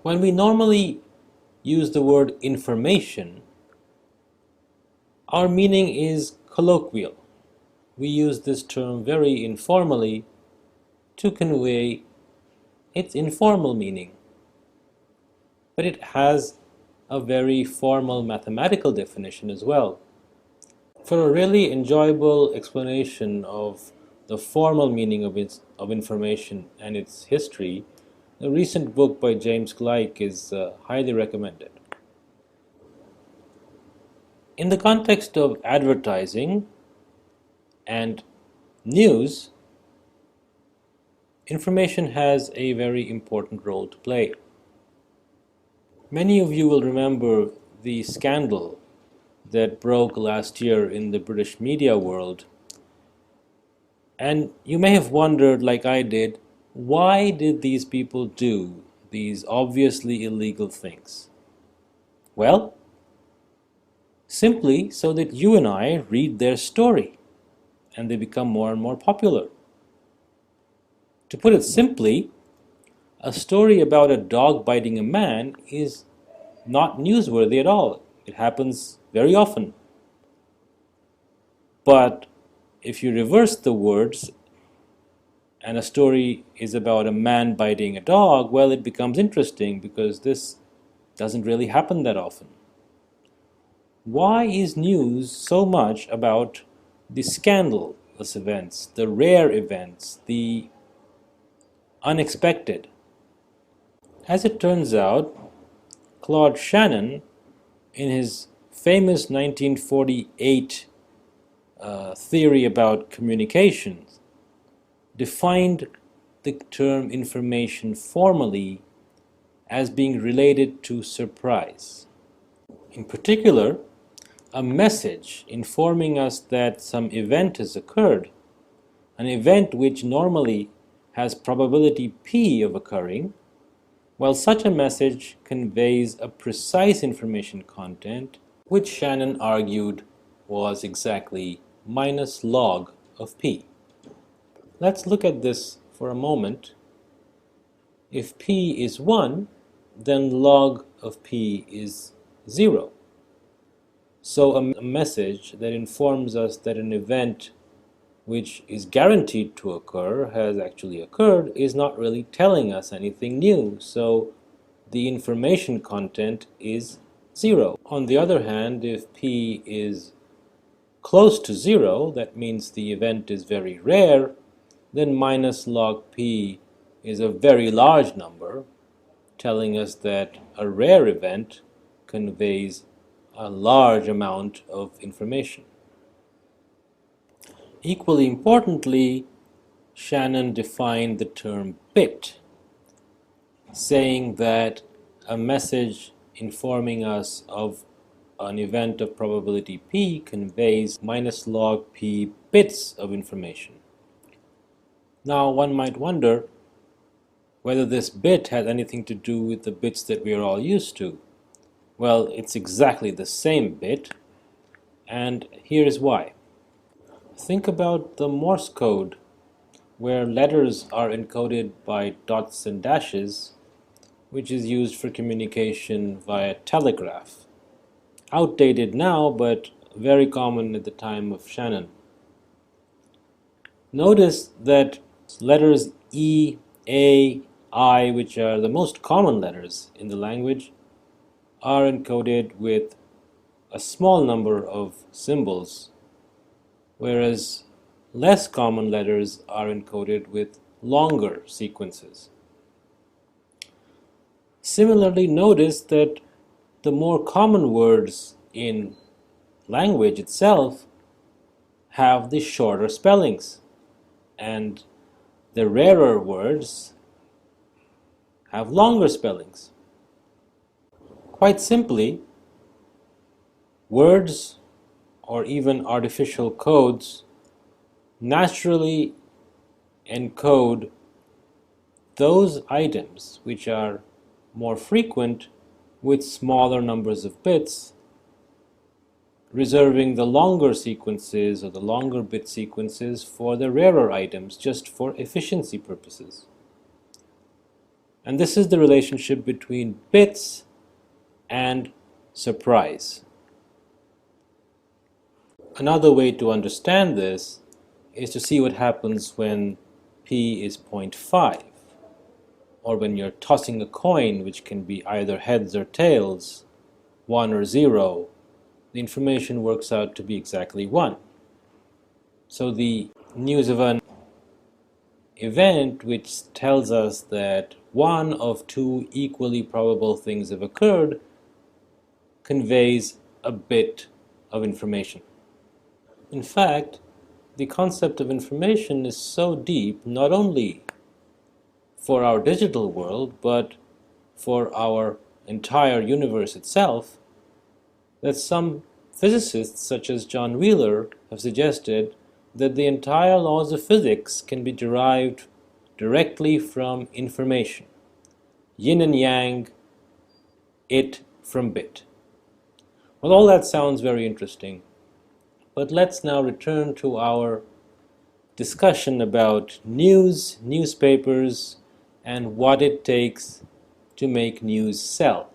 When we normally use the word information, our meaning is colloquial. We use this term very informally to convey its informal meaning, but it has a very formal mathematical definition as well. For a really enjoyable explanation of the formal meaning of information and its history, a recent book by James Gleick is highly recommended. In the context of advertising and news, information has a very important role to play. Many of you will remember the scandal that broke last year in the British media world, and you may have wondered, like I did, why did these people do these obviously illegal things? Well, simply so that you and I read their story and they become more and more popular. To put it simply, a story about a dog biting a man is not newsworthy at all. It happens very often. But if you reverse the words and a story is about a man biting a dog, well, it becomes interesting because this doesn't really happen that often. Why is news so much about the scandalous events, the rare events, the unexpected? As it turns out, Claude Shannon, in his famous 1948 theory about communications, defined the term information formally as being related to surprise. In particular, a message informing us that some event has occurred, an event which normally has probability p of occurring, while such a message conveys a precise information content, which Shannon argued was exactly minus log of p. Let's look at this for a moment. If p is 1, then log of p is 0. So a message that informs us that an event which is guaranteed to occur has actually occurred is not really telling us anything new. So the information content is 0. On the other hand, if p is close to 0, that means the event is very rare, then minus log p is a very large number, telling us that a rare event conveys a large amount of information. Equally importantly, Shannon defined the term bit, saying that a message informing us of an event of probability p conveys minus log p bits of information. Now one might wonder whether this bit has anything to do with the bits that we are all used to. Well, it's exactly the same bit, and here is why. Think about the Morse code, where letters are encoded by dots and dashes, which is used for communication via telegraph. Outdated now, but very common at the time of Shannon. Notice that letters E, A, I, which are the most common letters in the language, are encoded with a small number of symbols, whereas less common letters are encoded with longer sequences. Similarly, notice that the more common words in language itself have the shorter spellings, and the rarer words have longer spellings. Quite simply, words or even artificial codes naturally encode those items which are more frequent with smaller numbers of bits, reserving the longer sequences or the longer bit sequences for the rarer items just for efficiency purposes. And this is the relationship between bits and surprise. Another way to understand this is to see what happens when p is 0.5, or when you're tossing a coin, which can be either heads or tails, 1 or 0, the information works out to be exactly 1. So the news of an event which tells us that one of two equally probable things have occurred conveys a bit of information. In fact, the concept of information is so deep, not only for our digital world, but for our entire universe itself, that some physicists, such as John Wheeler, have suggested that the entire laws of physics can be derived directly from information. Yin and yang, it from bit. Well, all that sounds very interesting, but let's now return to our discussion about news, newspapers, and what it takes to make news sell.